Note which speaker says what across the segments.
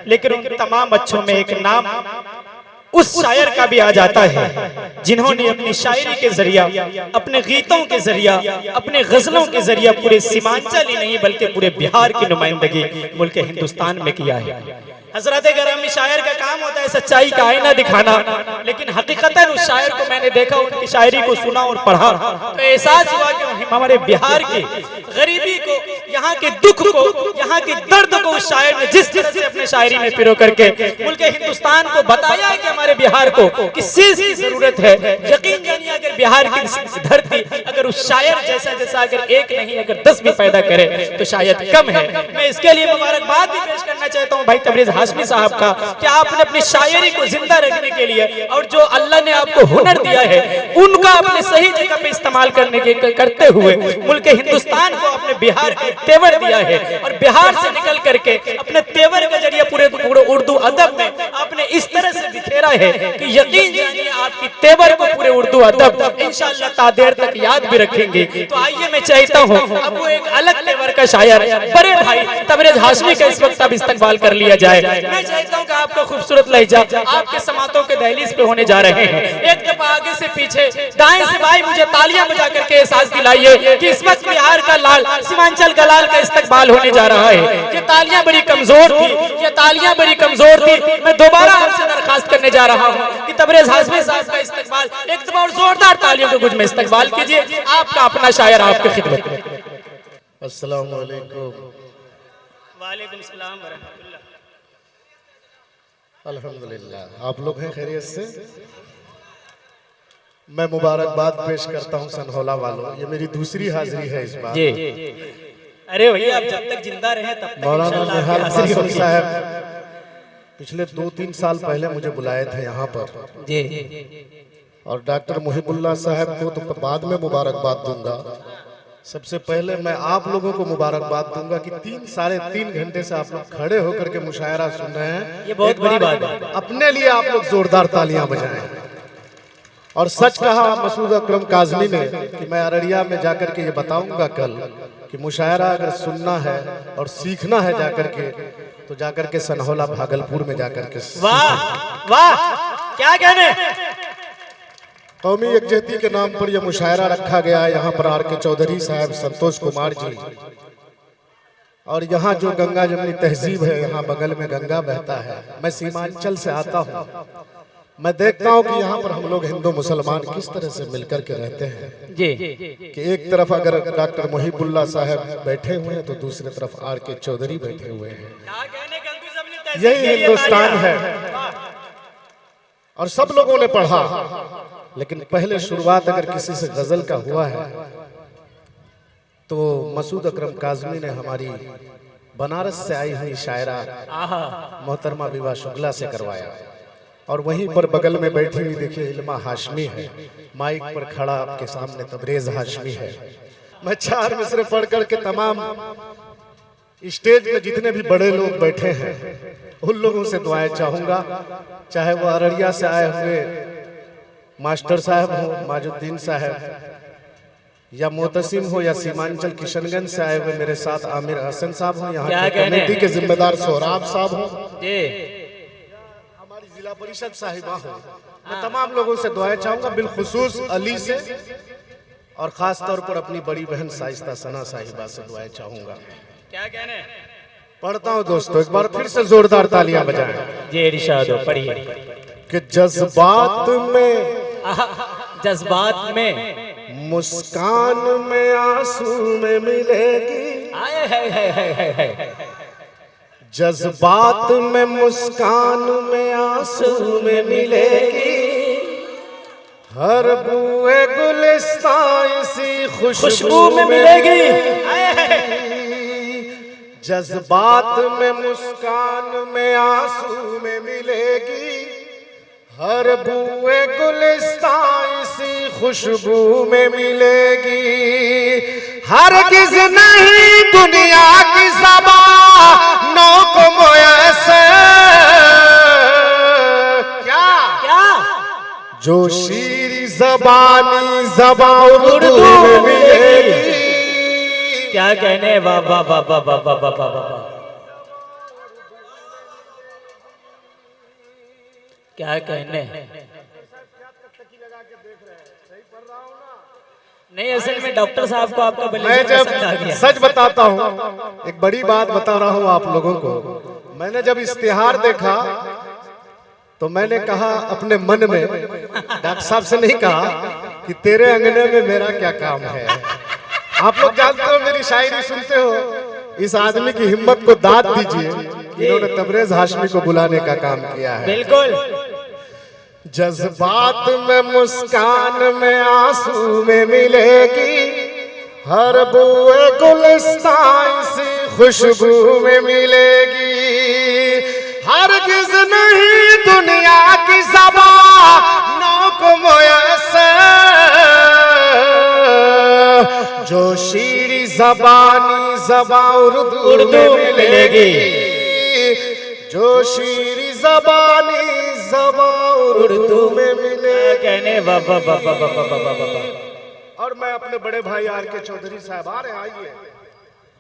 Speaker 1: लेकिन उन तमाम अच्छों में एक नाम उस शायर का भी आ जाता है जिन्होंने अपनी शायरी के जरिया, अपने गीतों के जरिया, अपने गजलों के जरिया पूरे सीमांचल ही नहीं बल्कि पूरे बिहार की नुमाइंदगी मुल्क हिंदुस्तान में किया है। हजरत गरामी शायर का काम होता है सच्चाई का आईना दिखाना, लेकिन हकीकतन उस शायर को मैंने देखा, उनकी शायरी को सुना और पढ़ा तो एहसास हुआ कि हमारे बिहार की गरीबी को, यहाँ के दुख को, यहाँ के दर्द को उस शायर ने जिस तरह से अपने शायरी में पिरो करके मुल्क हिंदुस्तान को बताया है कि हमारे बिहार को किस चीज की जरूरत है। यकीन जानिए अगर बिहार की धरती अगर उस शायर जैसा अगर एक नहीं अगर 10 भी पैदा करे तो शायद कम है। मैं इसके लिए मुबारकबाद भी पेश करना चाहता हूँ भाई तबरेज हाशमी साहब का कि आपने अपनी शायरी को जिंदा रखने के लिए और जो अल्लाह ने आपको हुनर दिया है उनका अपने सही जगह पे इस्तेमाल करते हुए मुल्क हिंदुस्तान को अपने बिहार के तेवर दिया है और बिहार से निकल करके अपने तेवर के जरिए पूरे उर्दू अदब में आपने इस तरह से बिखेरा है कि यकीन जानिए आपकी तेवर को पूरे उर्दू अदब इंशाअल्लाह तादेर तक याद भी रखेंगे। तो आइए मैं चाहता हूँ अब वो एक अलग तेवर का शायर बड़े भाई तबरेज हाशमी का इस वक्त अब इस्तेमाल कर लिया जाए। मैं चाहता हूँ कि आपका खूबसूरत लहजा आपके समातों के दहलीज पे होने जा रहे हैं। एक दफा आगे से पीछे दाएं से बाएं मुझे तालियां बजा करके एहसास दिलाइए कि इस वक्त बिहार का लाल, सीमांचल का लाल का इस्तेकबाल होने जा रहा है। ये तालियां बड़ी कमजोर थी, ये तालियां बड़ी कमजोर थी। मैं दोबारा आपसे दरखास्त करने जा रहा हूँ कि तबरेज हाशमी साहब का इस्तेकबाल एक दफा और जोरदार तालियों के गुंज में इस्तेकबाल कीजिए। आपका अपना शायर आपकी खिदमत में।
Speaker 2: अस्सलाम वालेकुम।
Speaker 1: वालेकुम सलाम व रहमतुल्लाह।
Speaker 2: अल्हम्दुलिल्लाह आप लोग हैं खैरियत से। मैं मुबारकबाद पेश करता हूं सनहौला वालों, ये मेरी दूसरी हाजिरी है इस बार।
Speaker 1: अरे भैया आप जब तक जिंदा रहे तब तक
Speaker 2: मौलाना निहाल कासिम साहब पिछले 2-3 साल पहले मुझे बुलाए थे यहाँ पर
Speaker 1: जी,
Speaker 2: और डॉक्टर मुहिबुल्लाह साहब को तो बाद में मुबारकबाद दूंगा। सबसे पहले मैं आप लोगों को मुबारकबाद दूंगा कि 3-3.5 घंटे से आप लोग खड़े होकर के मुशायरा सुन रहे हैं।
Speaker 1: ये बहुत बड़ी बात है।
Speaker 2: अपने लिए आप लोग जोरदार तालियां बजाएं। और सच कहा मसूद अकरम काज़मी ने कि मैं अररिया में जाकर के ये बताऊंगा कल कि मुशायरा अगर सुनना है और सीखना है जाकर के तो जाकर के सनहौला भागलपुर में जाकर के।
Speaker 1: वाह वाह क्या कहने।
Speaker 2: कौमी यकजहती के नाम पर यह मुशायरा रखा गया है। यहाँ पर R.K. चौधरी साहब, संतोष कुमार जी, और यहाँ जो गंगा जमनी तहजीब है, यहाँ बगल में गंगा बहता है। मैं सीमांचल से आता हूँ, मैं देखता हूँ कि यहाँ पर हम लोग हिंदू मुसलमान किस तरह से मिलकर के रहते हैं
Speaker 1: जी।
Speaker 2: कि एक तरफ अगर डॉक्टर मुहिबुल्लाह साहब बैठे हुए हैं तो दूसरी तरफ R.K. चौधरी बैठे हुए हैं। यही हिंदुस्तान है और सब लोगों ने पढ़ा। लेकिन पहले शुरुआत अगर किसी से गजल का हुआ है तो मसूद अकरम काज़मी ने हमारी बनारस से आई हुई शायरा मोहतरमा विवा शुक्ला से करवाया। और वहीं पर बगल में बैठी हुई देखिए इल्मा हाशमी है, माइक पर खड़ा आपके सामने तबरेज हाशमी है। मैं 4 मिसरे पढ़ करके तमाम स्टेज में जितने भी बड़े लोग बैठे हैं उन लोगों से दुआएं चाहूंगा, चाहे वो अररिया से आए हुए मास्टर साहब हो, माजुद्दीन साहब, या मोतसिम हो, या सीमांचल किशनगंज से आए हुए मेरे साथ आमिर हसन साहब हो, यहाँ के कमेटी के जिम्मेदार सोहराब साहब हो, हमारी जिला परिषद साहिबा हो। मैं तमाम लोगों से दुआएं चाहूंगा, बिलखुसूस अली से और खास तौर पर अपनी बड़ी बहन साइस्ता सना साहिबा से दुआएं चाहूंगा।
Speaker 1: क्या कहने
Speaker 2: पढ़ता हूँ दोस्तों, एक बार फिर से जोरदार तालियां बजाएं।
Speaker 1: ये इरशाद हो, पढ़िए
Speaker 2: कि जज्बात में,
Speaker 1: जज्बात में,
Speaker 2: मुस्कान में, आंसू में मिलेगी।
Speaker 1: आए है
Speaker 2: जज्बात में, मुस्कान में, आंसू में मिलेगी। हर बूए गुलिस्तान इसी खुशबू में मिलेगी। जज्बात में, मुस्कान में, आंसू में मिलेगी। हर बूए गुलिस्तान इसी खुशबू में मिलेगी। हरगिज़ नहीं दुनिया की ज़बानों को मुयस्सर क्या जो शीरी ज़बानी ज़बान उर्दू में मिलेगी।
Speaker 1: क्या कहने, वाह वाह वाह वाह वाह वाह वाह वाह। क्या कहने, नहीं असल में डॉक्टर साहब को आपका
Speaker 2: मैं
Speaker 1: बलिदान
Speaker 2: जब
Speaker 1: पसंद आ गया।
Speaker 2: सच बताता हूँ, एक बड़ी बात बता रहा हूँ आप लोगों को। मैंने जब इश्तिहार देखा तो मैंने कहा अपने मन में, डॉक्टर साहब से नहीं कहा कि तेरे अंगने में मेरा क्या काम है। आप लोग जानते हो, मेरी शायरी सुनते हो, इस आदमी की हिम्मत को दाद दीजिए, इन्होंने तबरेज हाशमी को बुलाने का काम किया है।
Speaker 1: बिल्कुल।
Speaker 2: जज्बात में मुस्कान में आंसू में मिलेगी, हर बुए गुलिस्तान सी खुशबू में मिलेगी। हरगिज़ नहीं दुनिया की ज़बानों को मुयस्सर, जो शीरी ज़बानी ज़बान उर्दू में मिलेगी, जो शीरी ज़बानी ज़बान उर्दू में मिलेगी।
Speaker 1: कहने बाबा बाबा बाबा बाबा बाबा।
Speaker 2: और मैं अपने बड़े भाई आर के चौधरी साहब आ रहे, आइए,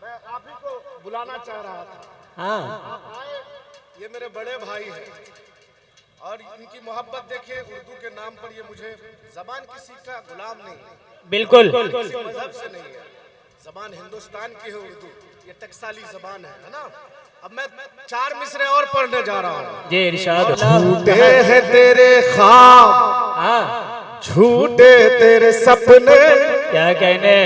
Speaker 2: मैं आप ही को बुलाना चाह रहा था।
Speaker 1: हाँ
Speaker 2: आप आए, ये मेरे बड़े भाई हैं और इनकी मोहब्बत देखिए। उर्दू के नाम पर ये मुझे जबान किसी का गुलाम नहीं है,
Speaker 1: बिल्कुल।
Speaker 2: किसी मजहब से नहीं है। जबान हिंदुस्तान की है उर्दू, ये टकसाली जबान है ना। अब मैं 4 मिसरे और पढ़ने जा रहा हूँ।
Speaker 1: जी इरशाद।
Speaker 2: झूठे हैं तेरे ख्वाब,
Speaker 1: हाँ
Speaker 2: झूठे तेरे सपने,
Speaker 1: क्या कहने,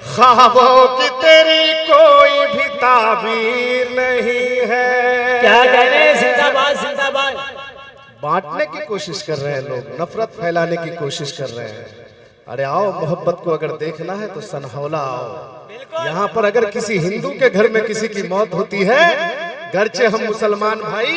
Speaker 2: ख्वाबों की तेरी कोई भी ताबीर नहीं है।
Speaker 1: क्या कहने, जिंदाबाद जिंदाबाद।
Speaker 2: बांटने की कोशिश कर रहे हैं लोग, नफरत फैलाने की कोशिश कर रहे हैं। अरे आओ, मोहब्बत को अगर देखना है तो सनहौला आओ। यहाँ पर अगर किसी हिंदू के घर में किसी की मौत होती है, गरचे हम मुसलमान भाई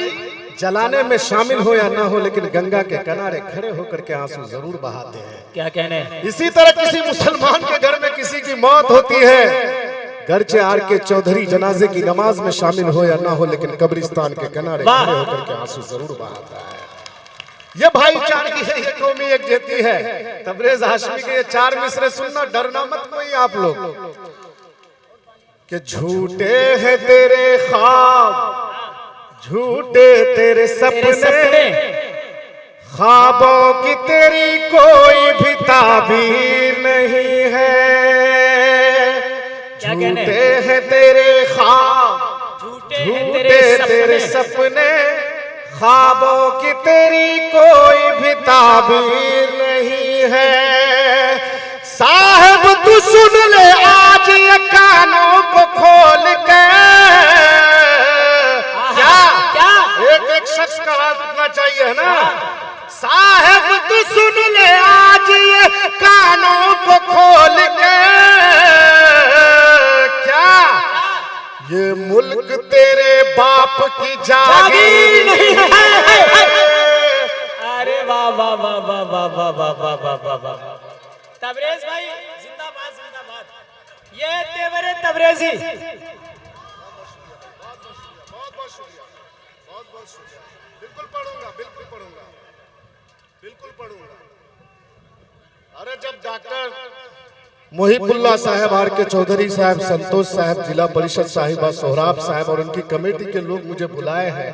Speaker 2: जलाने में शामिल हो या ना हो, लेकिन गंगा के किनारे खड़े होकर के आंसू जरूर बहाते हैं।
Speaker 1: क्या कहने,
Speaker 2: इसी तरह किसी मुसलमान के घर में किसी की मौत होती है, गरचे आर के चौधरी जनाजे की नमाज में शामिल हो या ना हो, लेकिन कब्रिस्तान के किनारे खड़े होकर के आंसू जरूर बहाता है। ये भाईचारगी है, ये कौमी एकजुटती है। तबरेज हाशमी के ये 4 मिसरे सुनना, डरना मत कोई आप लोग। कि झूठे हैं तेरे ख्वाब, झूठे तेरे सपने, ख्वाबों की तेरी कोई भी ताबीर नहीं है। झूठे हैं तेरे ख्वाब, झूठे तेरे सपने, ख्वाबों की तेरी कोई भी ताबीर नहीं है। साहब तू सुन ले आज ये कानों को खोल के। क्या एक एक शख्स का हाथ उठना चाहिए है ना। साहब तू सुन ले आज ये कानों को खोल के। क्या ये मुल्क तेरे बाप की जागीर नहीं है।
Speaker 1: अरे वाह वाह वाह वाह वाह वाह वाह वाह वाह वाह वाह। तबरेज भाई जिंदाबाद जिंदाबाद। ये तेवरे तबरेजी।
Speaker 2: बहुत बहुत शुक्रिया, बहुत बहुत शुक्रिया। बिल्कुल पढ़ूंगा, बिल्कुल पढ़ूंगा, बिल्कुल पढ़ूंगा। अरे जब डॉक्टर मोहिबुल्लाह साहब, आर के चौधरी साहब, संतोष साहब, जिला परिषद साहिबा, सोहराब साहब और उनकी कमेटी के लोग मुझे बुलाए हैं,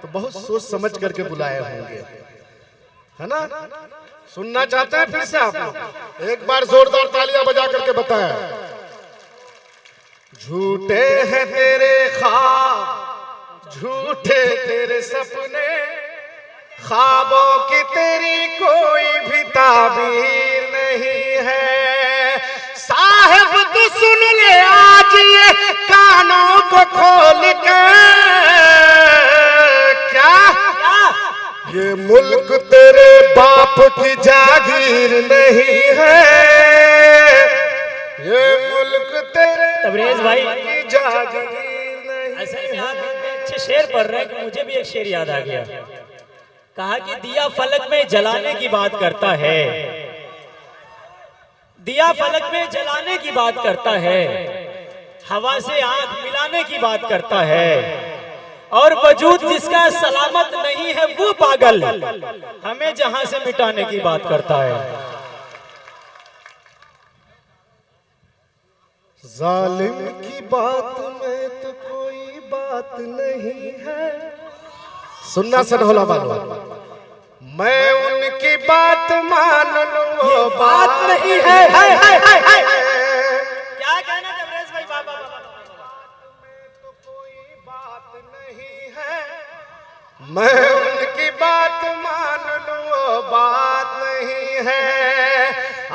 Speaker 2: तो बहुत सोच समझ करके बुलाए होंगे, है ना। सुनना चाहते हैं फिर से आप लोग? एक बार जोरदार तालियां बजा करके बताएं। झूठे हैं तेरे ख्वाब, झूठे तेरे सपने, ख्वाबों की तेरी कोई भी ताबीर नहीं है। साहब तू सुन ले आज ये कानों को खोल के। क्या ये मुल्क तेरे बाप की जागीर नहीं है। ये मुल्क तेरे
Speaker 1: तबरेज भाई
Speaker 2: की जागीर नहीं।
Speaker 1: असल में आप इतने अच्छे शेर पढ़ रहे हैं कि मुझे भी एक शेर याद आ गया। कहा कि दिया फलक में जलाने की बात करता है, दिया फलक में जलाने की बात करता है, हवा से आंख मिलाने की बात करता है, और वजूद जिसका सलामत नहीं है वो पागल हमें जहां से मिटाने की बात करता है।
Speaker 2: जालिम की बात में तो कोई बात नहीं है। सुनना सनहोला वालों, मैं उनकी बात मान लूं वो
Speaker 1: बात नहीं है। क्या कहना तबरेज भाई? बाबा
Speaker 2: में तो कोई बात नहीं है, मैं उनकी बात मान लूं वो बात नहीं है।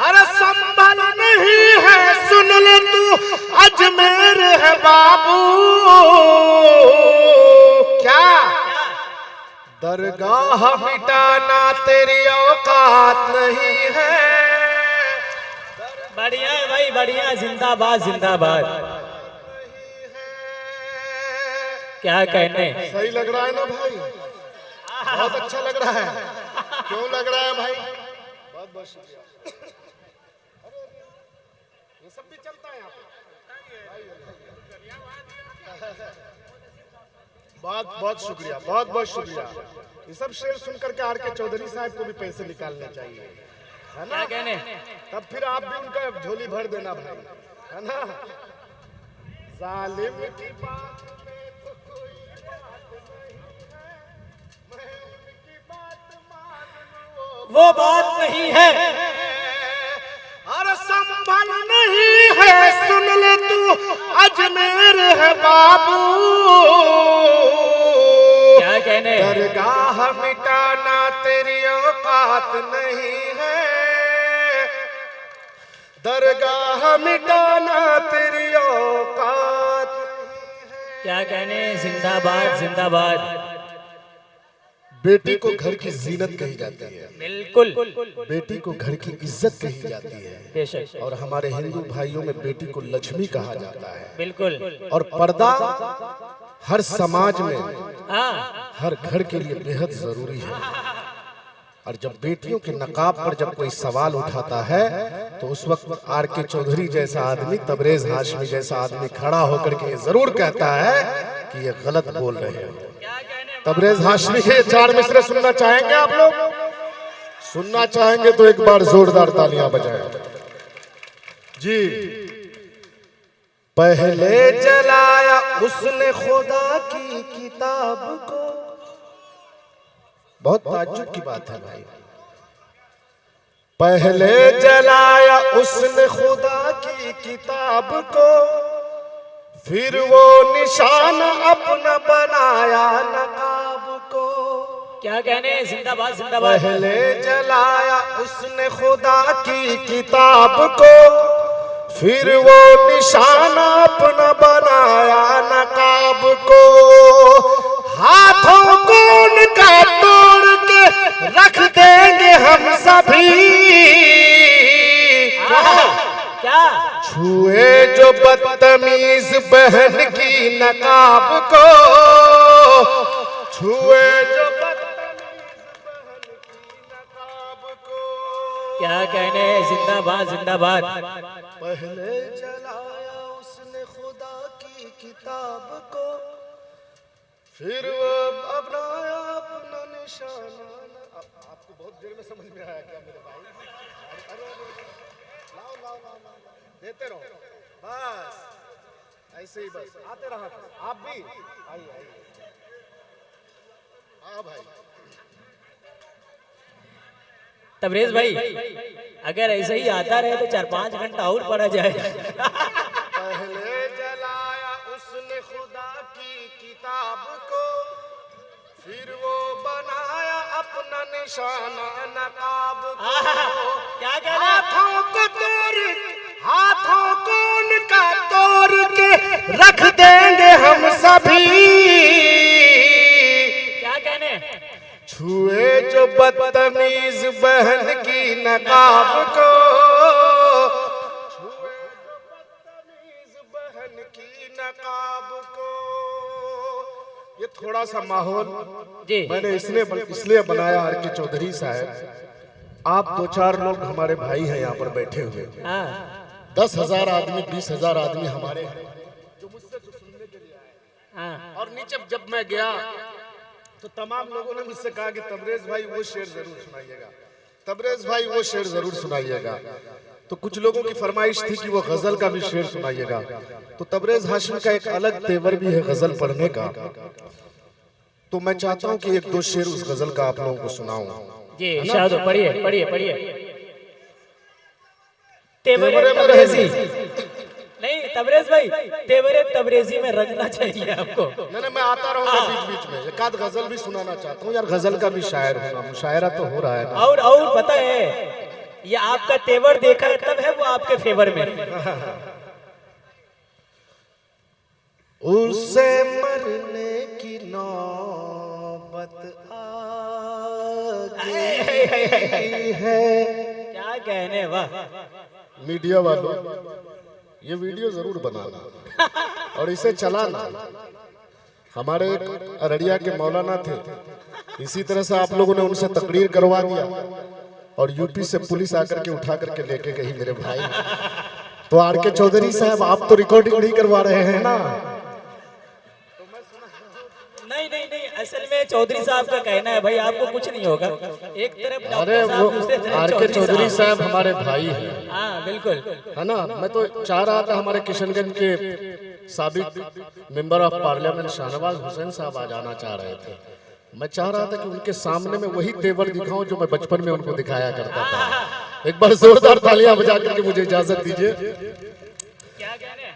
Speaker 2: अरे संभल नहीं है सुन ले तू अजमेर है बाबू। क्या दरगाह मिटाना तेरी औकात नहीं है।
Speaker 1: बढ़िया है भाई, बढ़िया, जिंदाबाद जिंदाबाद। क्या कहने?
Speaker 2: सही लग रहा है ना भाई? बहुत अच्छा लग रहा है। क्यों लग रहा है भाई? बहुत बहुत शुक्रिया। ये सब भी चलता है यहाँ पे। बहुत बहुत शुक्रिया, बहुत बहुत शुक्रिया। ये सब शेर सुन करके आर के चौधरी साहब को भी पैसे निकालने चाहिए, है ना?
Speaker 1: क्या कहने?
Speaker 2: तब फिर आप भी उनका झोली भर देना भाई, है ना? जालिम की बात में तो कोई बात नहीं है, मैं उनकी बात मान लूं
Speaker 1: वो बात नहीं है।
Speaker 2: अरे संभल नहीं है सुन ले तू अजमेर है बाबू।
Speaker 1: क्या कहने?
Speaker 2: दरगाह मिटाना तेरी औकात नहीं है, दरगाह मिटाना तेरी औकात नहीं है।
Speaker 1: क्या कहने? जिंदाबाद जिंदाबाद।
Speaker 2: बेटी को घर की जीनत कही जाती है,
Speaker 1: बिल्कुल,
Speaker 2: बेटी को घर की इज्जत कही जाती है,
Speaker 1: बेशक,
Speaker 2: और हमारे हिंदू भाइयों में बेटी को लक्ष्मी कहा जाता है।
Speaker 1: बिल्कुल।
Speaker 2: और पर्दा हर समाज में,
Speaker 1: हाँ,
Speaker 2: हर घर के लिए बेहद जरूरी है। और जब बेटियों के नकाब पर जब कोई सवाल उठाता है तो उस वक्त आर के चौधरी जैसा आदमी, तबरेज हाशमी जैसा आदमी खड़ा होकर के जरूर कहता है कि ये गलत बोल रहे हैं। तबरेज हाशमी के 4 मिसरे सुनना चाहेंगे आप लोग? सुनना चाहेंगे तो एक बार जोरदार तालियां बजाएं जी। पहले जलाया उसने खुदा की किताब को। बहुत ताज्जुब की बात है भाई। पहले जलाया उसने खुदा की किताब को, फिर वो निशान अपना बनाया नकाब को।
Speaker 1: क्या कहने? जिंदाबाद जिंदाबाद।
Speaker 2: पहले जलाया उसने खुदा की किताब को, फिर वो निशान अपना बनाया नकाब को। हाथों को उनका तोड़ के रख देंगे हम सभी।
Speaker 1: क्या?
Speaker 2: छुए जो बदतमीज बहन की नकाब को, छुए जो
Speaker 1: क्या कहने? जिंदाबाद जिंदाबाद।
Speaker 2: पहले जलाया उसने खुदा की किताब को, फिर वो बनाया अपना निशाना। आपको बहुत देर में समझ में आया क्या मेरे भाई? अरे लाओ लाओ लाओ लाओ, देते रहो बस, ऐसे ही बस आते रहा। आप भी आइए आइए। हाँ भाई।
Speaker 1: तबरेज भाई, अगर ऐसे ही आता रहे तो 4-5 घंटा और पड़ा जाए।
Speaker 2: पहले जलाया उसने खुदा की किताब को, फिर वो बनाया अपना निशाना नकाब को।
Speaker 1: क्या कहना?
Speaker 2: हाथों को उनका तोड़ के रख देंगे हम सभी।
Speaker 1: क्या कहने?
Speaker 2: छुए जो बदतमीज बहन की नकाब को, छुए जो बदतमीज बहन की नकाब को। ये थोड़ा सा माहौल
Speaker 1: जी
Speaker 2: मैंने इसलिए बनाया आर के चौधरी साहब। आप 2-4 लोग हमारे भाई हैं यहाँ पर बैठे हुए। 10,000 आदमी 20,000 आदमी हमारे हैं जो मुझसे सुनने के लिए आए। और नीचे जब मैं गया तो तमाम लोगों ने मुझसे कहा कि तबरेज भाई वो शेर जरूर सुनाइएगा, तबरेज भाई वो शेर जरूर सुनाइएगा। तो कुछ लोगों की फरमाइश थी कि वो गजल का भी शेर सुनाइएगा। तो तबरेज हाशमी का एक अलग तेवर भी है गजल पढ़ने का। तो मैं चाहता हूं कि 1-2 शेर उस गजल का आप लोगों को सुनाऊं।
Speaker 1: जी इरशाद हो, पढ़िए पढ़िए पढ़िए।
Speaker 2: तेवरे तबरेजी।
Speaker 1: नहीं तबरेज भाई, तेवरे तबरेजी में रंगना चाहिए आपको।
Speaker 2: नहीं मैं आता रहूंगा बीच बीच में, एक आध गजल भी सुनाना चाहता हूँ यार, गजल का भी शायर हूँ, मुशायरा तो हो रहा है ना।
Speaker 1: और पता है, ये आपका तेवर देखा है तब है वो आपके फेवर में।
Speaker 2: उसे मरने की नौबत आ गई है।
Speaker 1: क्या कहने, वाह।
Speaker 2: मीडिया वालों, ये वीडियो जरूर बनाना और इसे चलाना। हमारे एक अररिया के मौलाना थे, इसी तरह से आप लोगों ने उनसे तकरीर करवा दिया और यूपी से पुलिस आकर के उठा करके लेके गई मेरे भाई। तो आर के चौधरी साहब, आप तो रिकॉर्डिंग नहीं करवा रहे हैं ना?
Speaker 1: नहीं, असल में चौधरी साहब का कहना है भाई आपको कुछ नहीं होगा। एक तरफ
Speaker 2: अरे वो आर के चौधरी साहब हमारे भाई हैं।
Speaker 1: हाँ बिल्कुल,
Speaker 2: है ना। मैं तो चाह रहा था हमारे किशनगंज के साबिक member of parliament Shahnawaz Hussain साहब आ जाना चाह रहे थे। मैं चाह रहा था कि उनके सामने में वही तेवर दिखाऊं जो मैं बचपन में उनको दिखाया करता था। एक बार जोरदार तालियां बजा करके मुझे इजाजत दीजिए।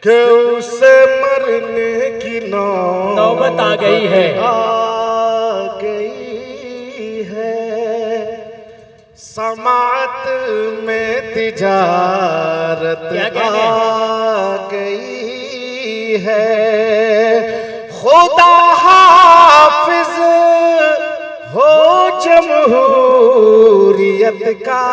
Speaker 2: कि उसे मरने की
Speaker 1: नौबत आ गई है,
Speaker 2: आ गई है, समात में तिजारत आ गई है, खुदा हाफिज हो जमहूरियत का,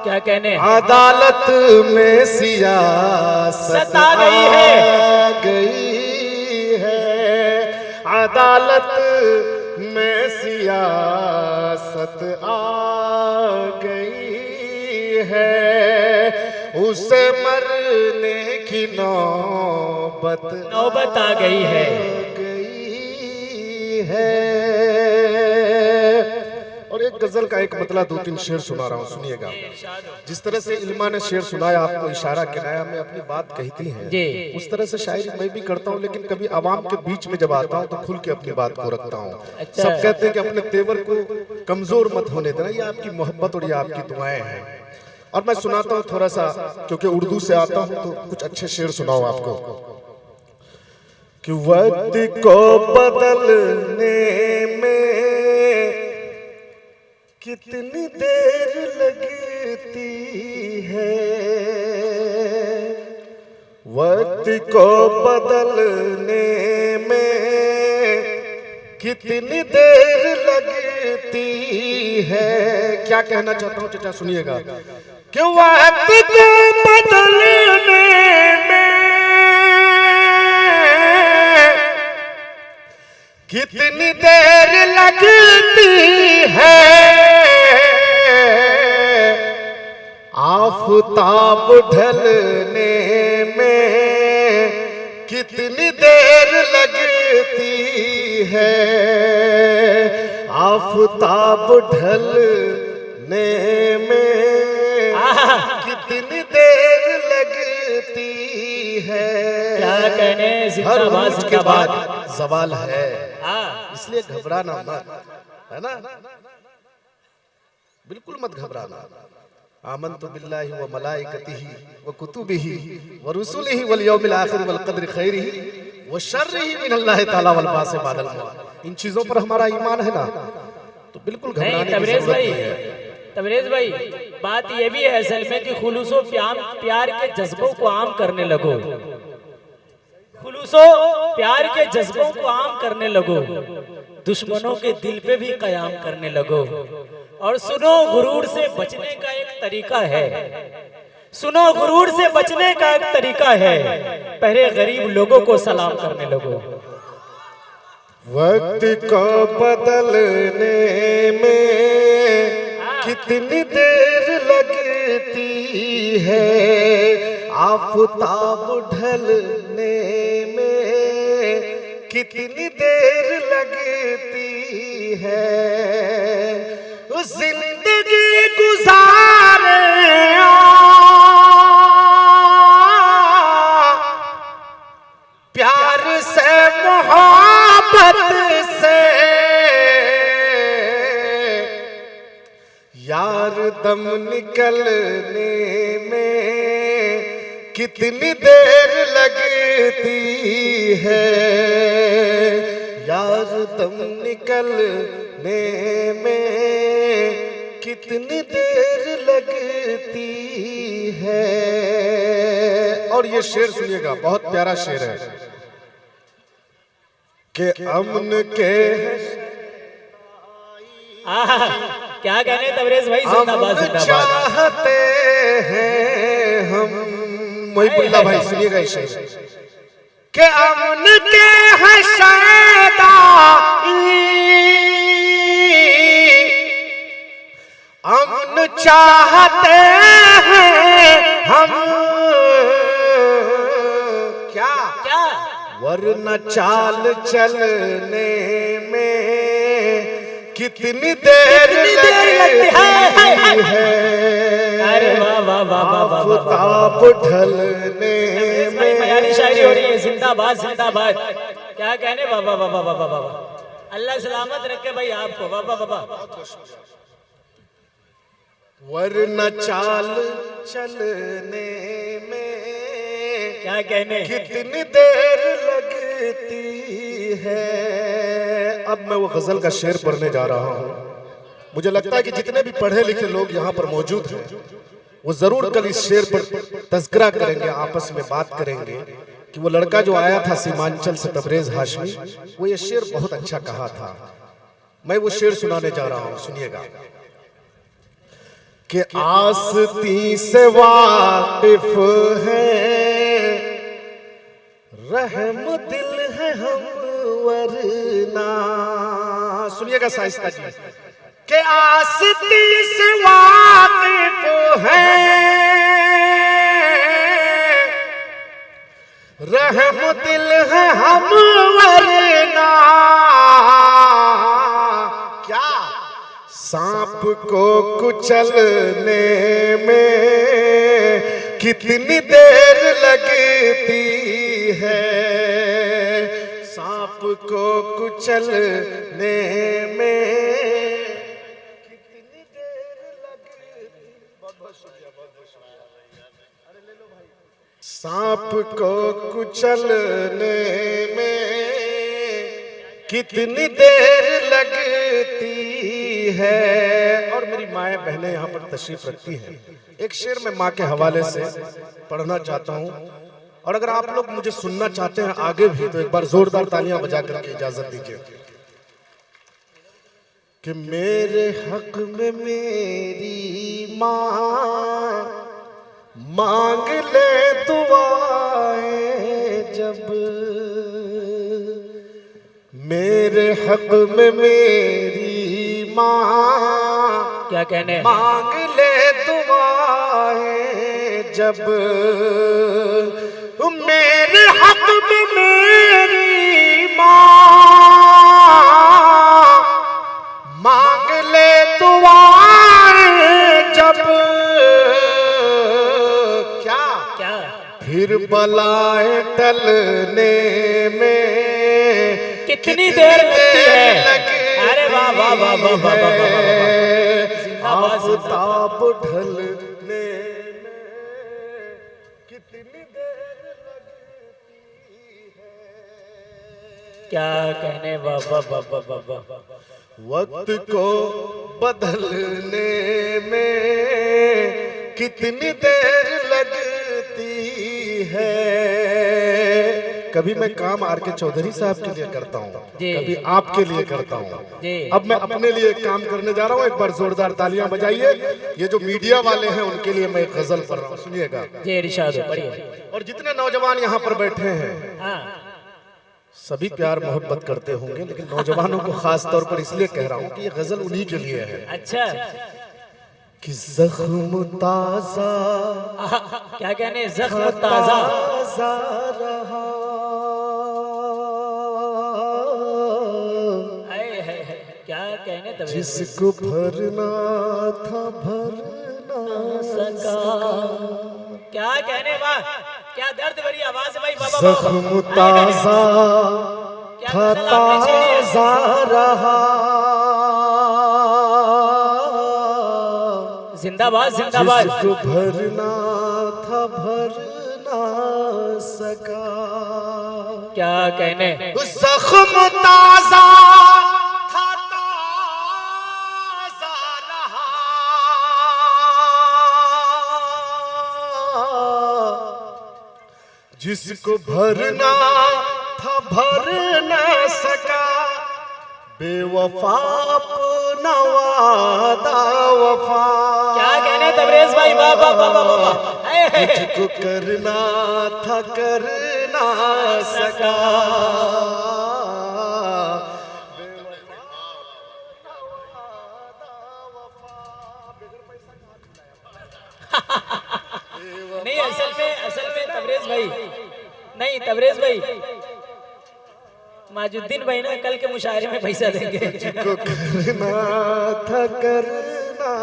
Speaker 1: क्या कहने,
Speaker 2: अदालत में सियासत आ गई है, अदालत में सियासत आ गई है, उसे मरने की नौबत
Speaker 1: आ गई है।
Speaker 2: और एक गजल का एक मतलब 2-3 शेर सुना रहा हूँ, सुनिएगा। जिस तरह से इल्मा ने शेर सुनाया, आपको इशारा किनाया में अपनी बात कहती है, उस तरह से शायरी मैं भी करता हूँ, लेकिन कभी आवाम के बीच में जब आता हूँ तो खुल के अपनी बात को रखता हूँ।
Speaker 1: अच्छा।
Speaker 2: सब कहते हैं कि अपने तेवर को कमजोर मत होने देना, ये आपकी मोहब्बत और ये आपकी दुआएं हैं। और मैं सुनाता हूँ थोड़ा सा, क्योंकि उर्दू से आता हूँ तो कुछ अच्छे शेर सुनाओ आपको। कि वक्त को बदलने में कितनी देर लगती है, वक्त को बदलने में कितनी देर लगती है। क्या कहना चाहता हूँ चचा, सुनिएगा। कि वक्त को बदलने में कितनी देर लगती है, आफताब ढलने में कितनी देर लगती है, आफताब ढलने में कितनी देर लगती है।
Speaker 1: क्या कहने,
Speaker 2: हर रोज के बाद सवाल है, इसलिए घबराना मत, है ना, बिल्कुल मत घबराना। आमन्तु बिल्लाहि व मलाइकतिही व कुतुबिही व रुसुलिही वल यौमिल आखिर वल क़द्रि खैरिही व शर्रिही मिनल्लाहि तआला वल बासे बादल मौत। इन चीजों पर हमारा ईमान है ना, तो बिल्कुल घबराने की जरूरत नहीं है।
Speaker 1: तबरेज भाई, बात ये भी है असल में कि खुलूसो प्यार के जज्बों को आम करने लगो, खुलूसो प्यार के जज्बों को आम करने लगो, दुश्मनों के दिल पे भी कयाम करने लगो। और सुनो, गुरूर से बचने का एक तरीका है, सुनो, गुरूर से बचने का एक तरीका है, पहले गरीब लोगों को सलाम करने लगो।
Speaker 2: वक्त को बदलने में कितनी देर लगती है, आफताब ढलने में कितनी देर लगती है, जिंदगी गुजारे प्यार से मोहब्बत से, दम निकलने में कितनी देर लगती है, यार दम निकलने में कितनी देर लगती है। और ये शेर सुनिएगा, बहुत प्यारा शेर है कि अमन के
Speaker 1: क्या कहने तबरेज भाई,
Speaker 2: अमन चाहते हैं हम। मोहिबुल्लाह भाई सुनिएगा ये शेर कि अमन के हैं सदाई, अमन चाहते हैं हम, क्या
Speaker 1: क्या
Speaker 2: वरना चाल चलने में कितनी देर लगती है।
Speaker 1: अरे वाह वाह वाह वाह वाह वाह,
Speaker 2: आफताब ढलने में
Speaker 1: बयानी शायरी हो रही है। जिंदाबाद जिंदाबाद, क्या कहने, बाबा बाबा बाबा बाबा, अल्लाह सलामत रखे भाई आपको, बाबा बाबा।
Speaker 2: वरना चाल चलने में
Speaker 1: क्या कहने,
Speaker 2: कितनी देर लगती है। अब मैं वो गजल का शेर पढ़ने जा रहा हूँ। मुझे लगता है कि जितने भी पढ़े लिखे लोग यहाँ पर मौजूद हैं वो जरूर कल इस शेर पर तज़किरा करेंगे, आपस में बात करेंगे कि वो लड़का जो आया था सीमांचल से तबरेज हाशमी, वो ये शेर बहुत अच्छा कहा था। मैं वो शेर सुनाने जा रहा हूँ, सुनिएगा कि आस्ती से वाकिफ है, रहम दिल है हम वरना। सुनिएगा साहिस्ता जी कि आस्ती से वाकिफ है, रहम दिल है हम वरना। क्या सांप को कुचलने में कितनी देर लगती है, सांप को कुचलने में कितनी देर लगती। सांप को कुचलने में कितनी देर लगती है। और मेरी माएँ बहनें यहाँ पर तशरीफ रखती हैं। एक शेर मैं माँ के हवाले से पढ़ना चाहता हूँ, और अगर आप लोग मुझे सुनना चाहते हैं आगे भी तो एक बार जोरदार तालियां बजा करके इजाजत दीजिए कि मेरे हक में मेरी माँ मांग ले दुआएं जब, मेरे हक में मेरी माँ
Speaker 1: क्या कहने,
Speaker 2: मांग ले दुआएं जब, मेरे हक में मेरी माँ मांग ले दुआएं जब, क्या
Speaker 1: क्या
Speaker 2: फिर बलाएं टलने में
Speaker 1: कितनी देर लगती है। अरे वाह वाह वाह वाह वाह वाह वाह,
Speaker 2: आफताब ढलने में कितनी देर लगती है।
Speaker 1: क्या कहने, वाह वाह वाह वाह वाह वाह।
Speaker 2: वक्त को बदलने में कितनी देर लगती है। कभी मैं काम आर के चौधरी साहब के लिए करता हूँ, कभी आपके लिए करता हूँ। अब मैं अपने लिए एक काम करने जा रहा हूँ। एक बार जोरदार तालियां बजाइए। ये जो मीडिया वाले हैं उनके लिए मैं एक गजल पढ़ रहा हूँ, सुनिएगा।
Speaker 1: जी इरशाद पढ़िए।
Speaker 2: और जितने नौजवान यहाँ पर बैठे हैं
Speaker 1: हाँ,
Speaker 2: सभी प्यार मोहब्बत करते होंगे, लेकिन नौजवानों को खास तौर पर इसलिए कह रहा हूँ कि ये गजल उन्हीं के लिए है।
Speaker 1: अच्छा,
Speaker 2: कि जख्म ताजा,
Speaker 1: क्या कहने, जख्म ताजा
Speaker 2: रहा,
Speaker 1: क्या कहने, तब
Speaker 2: जिसको भरना था भर ना
Speaker 1: सका। क्या कहने, वाह क्या दर्द भरी आवाज है भाई। बाबा
Speaker 2: जख्म ताजा था ताजा रहा,
Speaker 1: जिंदाबाद जिंदाबाद।
Speaker 2: जिसको भरना था भर ना सका,
Speaker 1: क्या कहने,
Speaker 2: जख्म ताजा था ताजा रहा, जिसको भरना था भर ना सका, बेवफा अपना वादा वफा।
Speaker 1: क्या कहने तबरेज भाई, वाह वाह वाह वाह वाह।
Speaker 2: मुझको करना था कर ना सका,
Speaker 1: नहीं असल में तबरेज भाई, नहीं तबरेज भाई, माजुद्दीन भाई ना कल के मुशायरे में पैसा देंगे।
Speaker 2: को करना था कर ना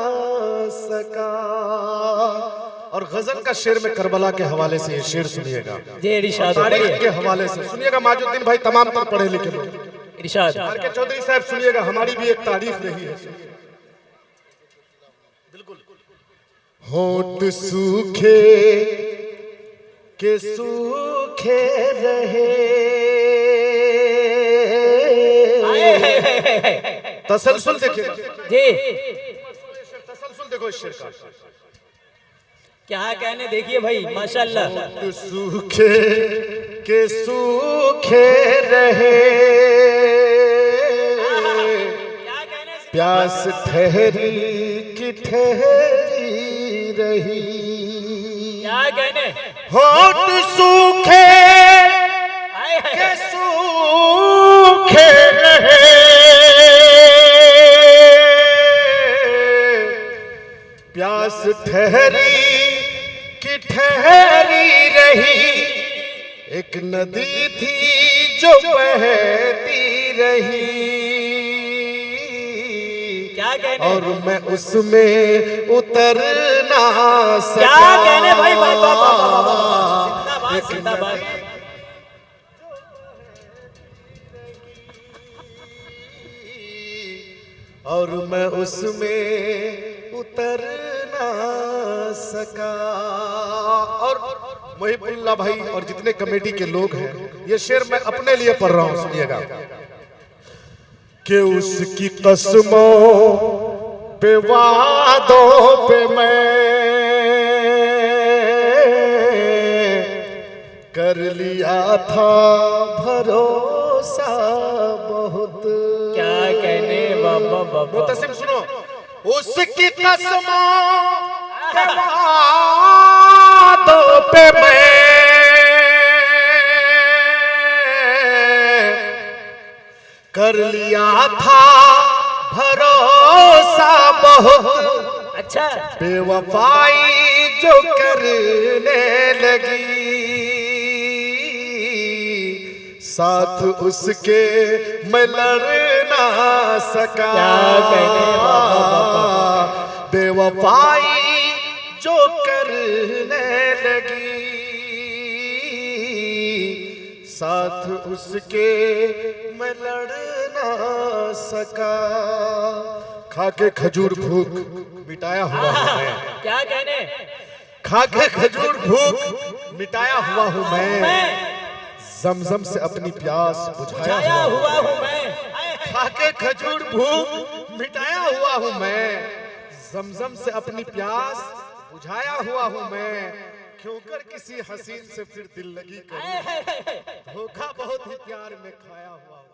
Speaker 2: सका। और गजल का शेर में करबला के हवाले से ये शेर सुनिएगा,
Speaker 1: जी इरशाद
Speaker 2: तारीख के हवाले से सुनिएगा। माजुद्दीन भाई तमाम तर पढ़े लिखे लोग,
Speaker 1: इरशाद।
Speaker 2: के चौधरी साहब सुनिएगा, हमारी भी एक तारीफ रही है। होंठ सूखे के सूखे रहे, तसलसल देखिए
Speaker 1: जी,
Speaker 2: तसलसल देखो इस शेर का।
Speaker 1: क्या कहने, देखिए भाई माशाल्लाह।
Speaker 2: होंठ सूखे के सूखे रहे,
Speaker 1: क्या कहने,
Speaker 2: प्यास ठहरी की ठहरी रही।
Speaker 1: क्या कहने,
Speaker 2: होंठ सूखे के सूखे रहे, प्यास ठहरी की ठहरी रही। एक नदी थी जो बहती रही,
Speaker 1: क्या कहने,
Speaker 2: और मैं उसमें उतर ना सका।
Speaker 1: क्या कहने भाई, वाह वाह वाह वाह वाह। जिंदाबाद जिंदाबाद।
Speaker 2: और मैं उसमें उतर ना सका। और मुहिबुल्लाह भाई और जितने कमेटी के लोग हैं, ये शेर मैं अपने लिए पढ़ रहा हूं, सुनिएगा। कि उसकी कसमों पे वादों पे मैं कर लिया था भरोसा बहुत।
Speaker 1: क्या कहने, बाबा बाबा।
Speaker 2: मुतसिम सुनो, उसकी कसमों के वादों पे मैं कर लिया था भरोसा बहुत।
Speaker 1: अच्छा,
Speaker 2: बेवफाई जो करने लगी, साथ उसके मैं लड़ ना सका।
Speaker 1: क्या कहने, बाबा बाबा।
Speaker 2: बेवफाई जो करने लगी, साथ उसके मैं लड़ ना सका। खाके खजूर भूख मिटाया हुआ हूँ मैं,
Speaker 1: क्या कहने,
Speaker 2: खाके खजूर भूख मिटाया हुआ हूँ मैं, जमजम से अपनी प्यास बुझाया
Speaker 1: छाया
Speaker 2: हुआ
Speaker 1: हुआ हूँ मैं।
Speaker 2: खाके खजूर भूख मिटाया हुआ हूँ मैं, जमजम से अपनी प्यास बुझाया हुआ हूँ मैं। क्यों कर किसी हसीन से फिर दिल लगी करूं, धोखा बहुत ही प्यार में खाया हुआ हूँ।